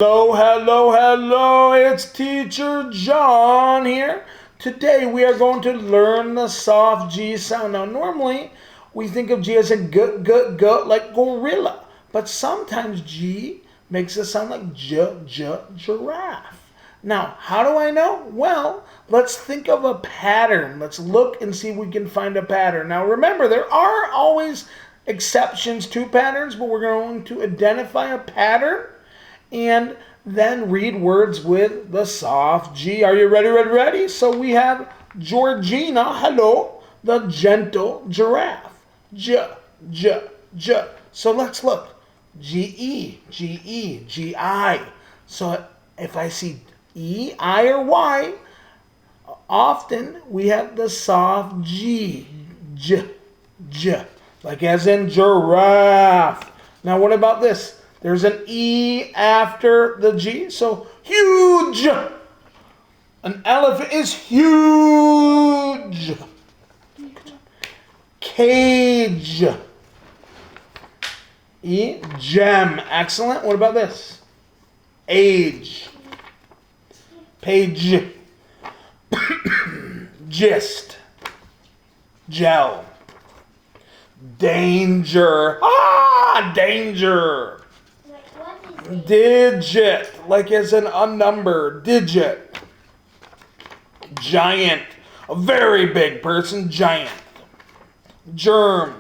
Hello, hello, hello, it's Teacher John here. Today we are going to learn the soft G sound. Now normally we think of G as a g, like gorilla, but sometimes G makes it sound like giraffe. Now, how do I know? Well, let's think of a pattern. Let's look and see if we can find a pattern. Now remember, there are always exceptions to patterns, but we're going to identify a pattern and then read words with the soft G. Are you ready, ready? So we have Georgina, hello, the gentle giraffe. J. So let's look. G-E, G-E, G-I. So if I see E, I, or Y, often we have the soft G. J. Like as in giraffe. Now what about this? There's an E after the G, so huge. An elephant is huge. Cage. E, gem. Excellent. What about this? Age. Page. Gist. Gel. Danger. Danger. Digit, like as an unnumbered digit. Giant, a very big person, giant. Germ,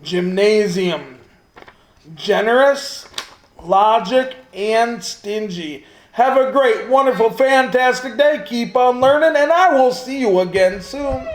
gymnasium. Generous, logic, and stingy. Have a great, wonderful, fantastic day. Keep on learning, and I will see you again soon.